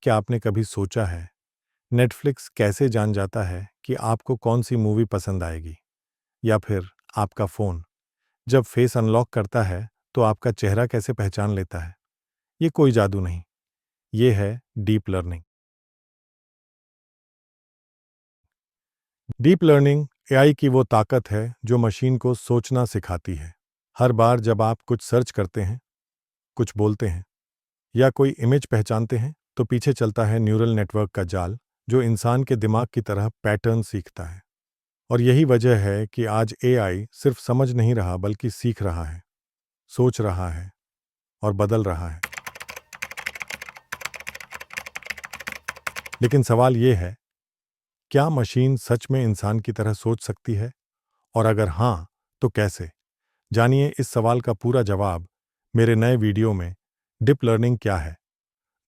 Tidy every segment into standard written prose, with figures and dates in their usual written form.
क्या आपने कभी सोचा है नेटफ्लिक्स कैसे जान जाता है कि आपको कौन सी मूवी पसंद आएगी? या फिर आपका फ़ोन जब फेस अनलॉक करता है तो आपका चेहरा कैसे पहचान लेता है? ये कोई जादू नहीं, ये है deep learning. Deep learning AI की वो ताकत है जो मशीन को सोचना सिखाती है। हर बार जब आप कुछ सर्च करते हैं, कुछ बोलते हैं या कोई इमेज पहचानते हैं, तो पीछे चलता है न्यूरल नेटवर्क का जाल जो इंसान के दिमाग की तरह पैटर्न सीखता है। और यही वजह है कि आज एआई सिर्फ समझ नहीं रहा बल्कि सीख रहा है, सोच रहा है और बदल रहा है। लेकिन सवाल ये है, क्या मशीन सच में इंसान की तरह सोच सकती है? और अगर हाँ, तो कैसे? जानिए इस सवाल का पूरा जवाब मेरे नए वीडियो में डीप लर्निंग क्या है।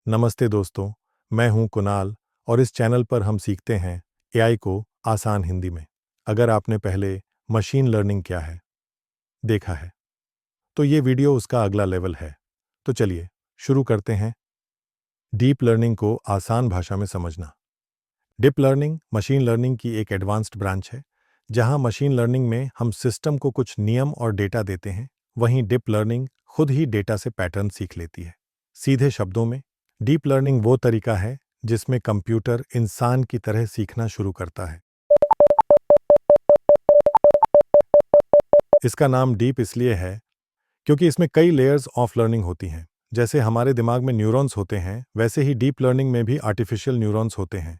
नमस्ते दोस्तों, मैं हूं कुणाल और इस चैनल पर हम सीखते हैं एआई को आसान हिंदी में। अगर आपने पहले मशीन लर्निंग क्या है देखा है, तो ये वीडियो उसका अगला लेवल है। तो चलिए शुरू करते हैं डीप लर्निंग को आसान भाषा में समझना। डीप लर्निंग मशीन लर्निंग की एक एडवांस्ड ब्रांच है। जहां मशीन लर्निंग में हम सिस्टम को कुछ नियम और डेटा देते हैं, वहीं डीप लर्निंग खुद ही डेटा से पैटर्न सीख लेती है। सीधे शब्दों में, डीप लर्निंग वो तरीका है जिसमें कंप्यूटर इंसान की तरह सीखना शुरू करता है। इसका नाम डीप इसलिए है क्योंकि इसमें कई लेयर्स ऑफ लर्निंग होती हैं। जैसे हमारे दिमाग में न्यूरॉन्स होते हैं, वैसे ही डीप लर्निंग में भी आर्टिफिशियल न्यूरॉन्स होते हैं।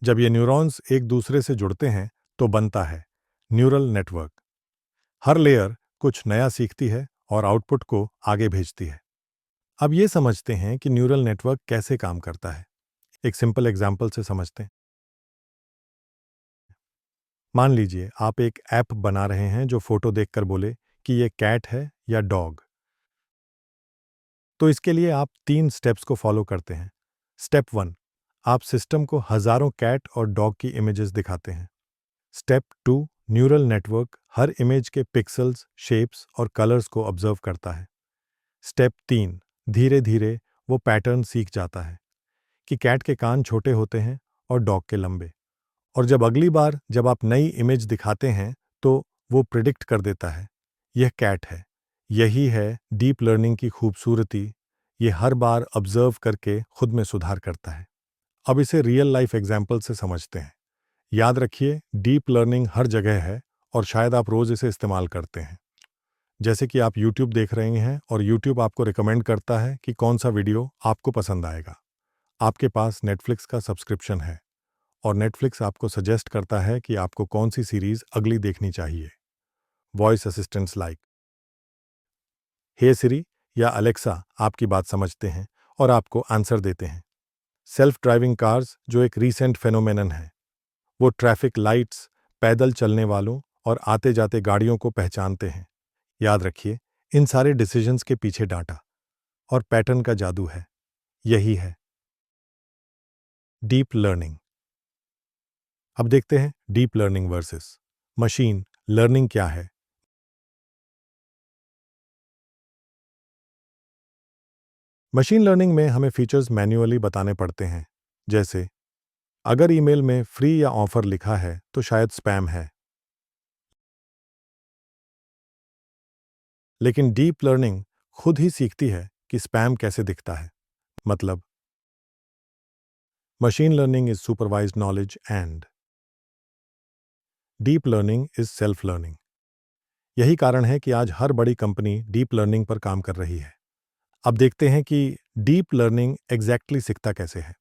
जब ये न्यूरॉन्स एक दूसरे से जुड़ते हैं तो बनता है न्यूरल नेटवर्क। हर लेयर कुछ नया सीखती है और आउटपुट को आगे भेजती है। अब ये समझते हैं कि न्यूरल नेटवर्क कैसे काम करता है। एक सिंपल एग्जांपल से समझते हैं। मान लीजिए आप एक ऐप बना रहे हैं जो फोटो देखकर बोले कि ये कैट है या डॉग। तो इसके लिए आप 3 स्टेप्स को फॉलो करते हैं। स्टेप 1, आप सिस्टम को हजारों कैट और डॉग की इमेजेस दिखाते हैं। स्टेप 2, न्यूरल नेटवर्क हर इमेज के पिक्सेल्स, शेप्स और कलर्स को ऑब्जर्व करता है। स्टेप 3, धीरे धीरे वो पैटर्न सीख जाता है कि कैट के कान छोटे होते हैं और डॉग के लंबे। और जब अगली बार जब आप नई इमेज दिखाते हैं तो वो प्रिडिक्ट कर देता है, यह कैट है। यही है डीप लर्निंग की खूबसूरती, ये हर बार ऑब्जर्व करके खुद में सुधार करता है। अब इसे रियल लाइफ एग्जाम्पल से समझते हैं। याद रखिए, डीप लर्निंग हर जगह है और शायद आप रोज इसे इस्तेमाल करते हैं। जैसे कि आप YouTube देख रहे हैं और YouTube आपको रिकमेंड करता है कि कौन सा वीडियो आपको पसंद आएगा। आपके पास नेटफ्लिक्स का सब्सक्रिप्शन है और नेटफ्लिक्स आपको सजेस्ट करता है कि आपको कौन सी सीरीज अगली देखनी चाहिए। वॉइस असिस्टेंट्स लाइक हे सिरी या अलेक्सा आपकी बात समझते हैं और आपको आंसर देते हैं। सेल्फ ड्राइविंग कार्स जो एक रीसेंट फेनोमेनन है, वो ट्रैफिक लाइट्स, पैदल चलने वालों और आते जाते गाड़ियों को पहचानते हैं। याद रखिए, इन सारे डिसीजंस के पीछे डाटा और पैटर्न का जादू है। यही है डीप लर्निंग। अब देखते हैं deep learning versus machine learning क्या है। मशीन लर्निंग में हमें फीचर्स मैन्युअली बताने पड़ते हैं। जैसे अगर ईमेल में फ्री या ऑफर लिखा है तो शायद स्पैम है। लेकिन डीप लर्निंग खुद ही सीखती है कि स्पैम कैसे दिखता है। मतलब machine learning is supervised knowledge and deep learning is self learning. यही कारण है कि आज हर बड़ी कंपनी डीप लर्निंग पर काम कर रही है। अब देखते हैं कि डीप लर्निंग एग्जैक्टली सीखता कैसे है।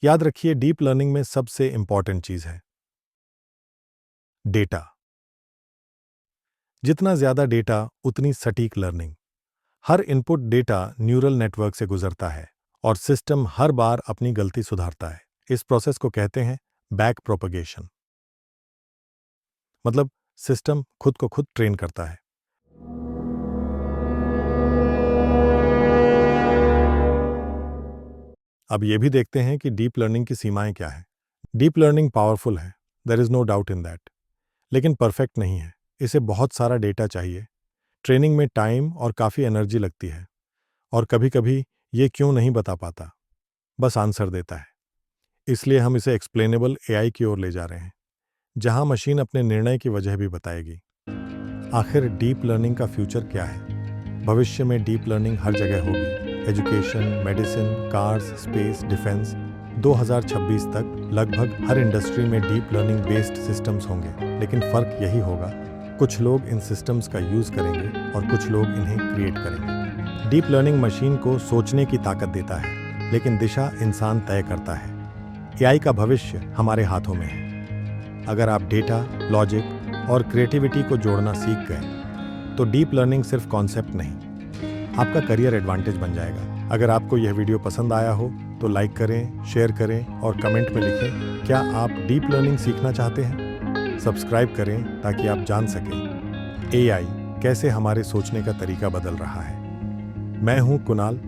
याद रखिए, डीप लर्निंग में सबसे इंपॉर्टेंट चीज है डेटा। जितना ज्यादा डेटा उतनी सटीक लर्निंग। हर इनपुट डेटा न्यूरल नेटवर्क से गुजरता है और सिस्टम हर बार अपनी गलती सुधारता है। इस प्रोसेस को कहते हैं बैक प्रोपगेशन। मतलब सिस्टम खुद को खुद ट्रेन करता है। अब ये भी देखते हैं कि डीप लर्निंग की सीमाएं क्या है। डीप लर्निंग पावरफुल है, there is no doubt in that, लेकिन परफेक्ट नहीं है। इसे बहुत सारा डेटा चाहिए। ट्रेनिंग में टाइम और काफ़ी एनर्जी लगती है और कभी-कभी ये क्यों नहीं बता पाता। बस आंसर देता है। इसलिए हम इसे एक्सप्लेनेबल एआई की ओर ले जा रहे हैं, जहां मशीन अपने निर्णय की वजह भी बताएगी। आखिर डीप लर्निंग का फ्यूचर क्या है? भविष्य में डीप लर्निंग हर जगह होगी। Education, medicine, cars, space, defence. 2026 तक लगभग हर इंडस्ट्री में डीप लर्निंग बेस्ड सिस्टम्स होंगे। लेकिन फ़र्क यही होगा, कुछ लोग इन सिस्टम्स का यूज़ करेंगे और कुछ लोग इन्हें क्रिएट करेंगे। डीप लर्निंग मशीन को सोचने की ताकत देता है, लेकिन दिशा इंसान तय करता है। एआई का भविष्य हमारे हाथों में है। अगर आप डेटा, लॉजिक और क्रिएटिविटी को जोड़ना सीख गए, तो डीप लर्निंग सिर्फ कॉन्सेप्ट नहीं, आपका करियर एडवांटेज बन जाएगा। अगर आपको यह वीडियो पसंद आया हो तो लाइक करें, शेयर करें और कमेंट में लिखें, क्या आप डीप लर्निंग सीखना चाहते हैं? सब्सक्राइब करें ताकि आप जान सकें एआई कैसे हमारे सोचने का तरीका बदल रहा है। मैं हूं कुणाल,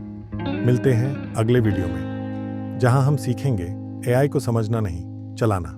मिलते हैं अगले वीडियो में, जहां हम सीखेंगे एआई को समझना नहीं, चलाना।